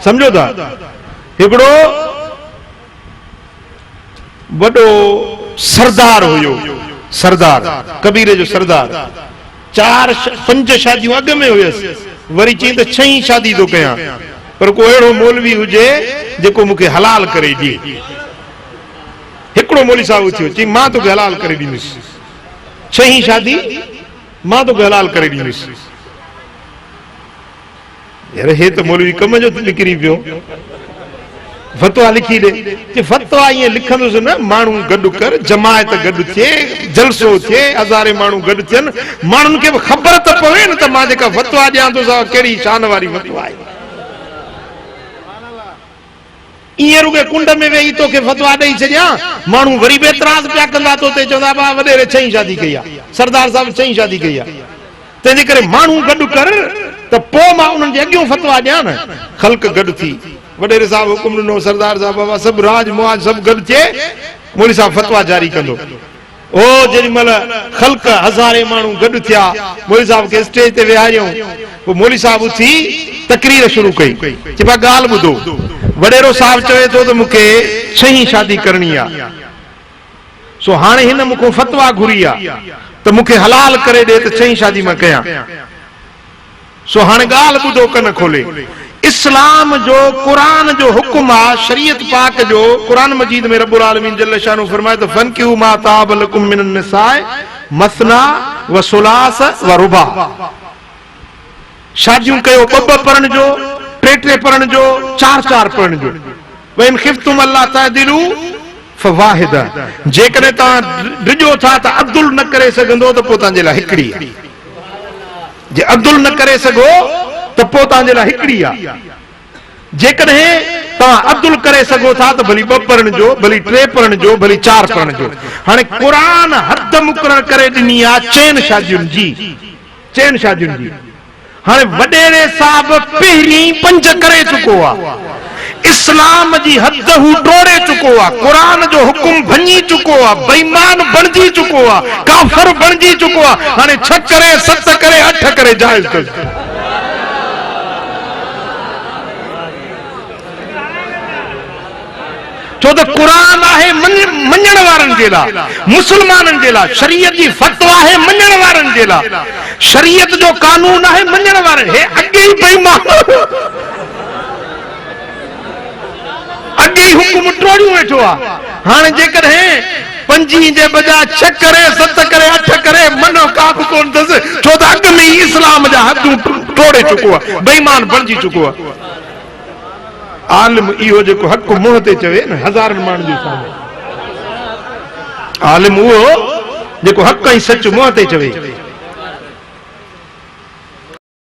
समझो था हिकड़ो बड़ो सरदार हुयो, सरदार कबीरे जो सरदार, 4-5 शादियों अग में हुयस, वरी चई त 6 शादी तो कया, पर को एड़ो मौलवी हुजे जेको मुखे हलाल करे दी। हिकड़ो मौलवी साहब थियो चई मां तो हलाल करे दींदुस, 6 शादी मां तो हलाल करे दींदुस। यार हे तो मौलवी कम जो निकरी पियो, फतवा लिखी दे कि फतवा ये लिखंदुस न, मानू गड कर, जमायत गड थे, जलसो थे, हजारे मानू गड थियन, मानुन के खबर त पवे न त मां जेका फतवा दियां तो सा केड़ी शान वारी फतवा है। इए रुगे कुंड में वेही तो के फतवा देई छया, मानू वरी बेतराज पिया कंदा तो ते चंदा बा वडेरे 6 शादी कया, सरदार साहब 6 शादी कया, तेजे करे मानू गड कर त पो मां उनन जे अगियो फतवा दियां न। खल्क गड थी, वडेरे साहब हुकुम नो, सरदार साहब बाबा सब राज मुआज सब गड थे, मौलवी साहब फतवा जारी कंदो। ओ जेडी मल खल्क हजारे मानू गड थिया, मौलवी साहब के स्टेज ते वेहारियो, वो मौलवी साहब उठी तकरीर शुरू कई, चबा गाल बुधो, वडेरो साहब चवे तो त मुके 6 शादी करनी आ, सो हाने हिन मुको फतवा घुरी आ त मुके हलाल करे दे त 6 शादी मां कया। सो हाने गाल बुधो, कन खोले। इस्लाम जो कुरान जो हुक्म आ, शरीयत पाक जो कुरान मजीद में रब्बुल आलमीन जल्ल शानु फरमाए तो फनकिहु मा ताब लकुम मिनन निसाए मसना व सुलास व रुबा। शादियों कयो 2 पढ़ण जो, 3 पढ़ण जो, 4 पढ़ण जो। व इन खिफ्तुम अल्लाह तादिलु फवाहिदा, जेकॾहिं तव्हां डिॼो था त अब्दुल न करे सघंदो त पोइ तव्हांजे लाइ हिकिड़ी आहे, जे अब्दुल न करे सघो तो पो तांजे लाइ हिकिड़ी आ, जेकॾहिं तव्हां अब्दुल करे सघो था तो भली 2 पढ़ण जो, भली 3 पढ़ण जो, भली 4 पढ़ण जो। हाणे कुरान हद मुक़रर करे ॾिनी आ 4 शादियुनि जी, 4 शादियुनि जी। हाणे वडेरे साहब पहिरीं 5 करे चुको आ, इस्लाम जी हद हू टोड़े चुको आ, कुरान जो हुकुम भञी चुको आ, बेईमान बणजी चुको आ, काफिर बणजी चुको आ। हाणे 6 करे 7 करे 8 करे जायज़ कर। छो तो कुरान है मञण वारन जे लाइ, मुसलमानन जे लाइ, शरीयत जी फतवा है मञण वारन जे लाइ, शरीयत जो कानून है मञण वारन। हे अगे ही बेईमान, अगे ही हुकुम टोड़ियो वेठो आ। हाणे जेकॾहिं 5 जे बजाय 6 करे 7 करे 8 करे मनो का बि कोन अथसि, छो त अॻ में ही इस्लाम जा हदूं टोड़े चुको आहे, बेईमान बणजी चुको आहे। आलिम इहो जेको हक़ मुंहं ते चवे न, हज़ारनि माण्हुनि जे साम्हूं, आलिम उहो जेको हक़ ऐं सच मुंहं ते चवे,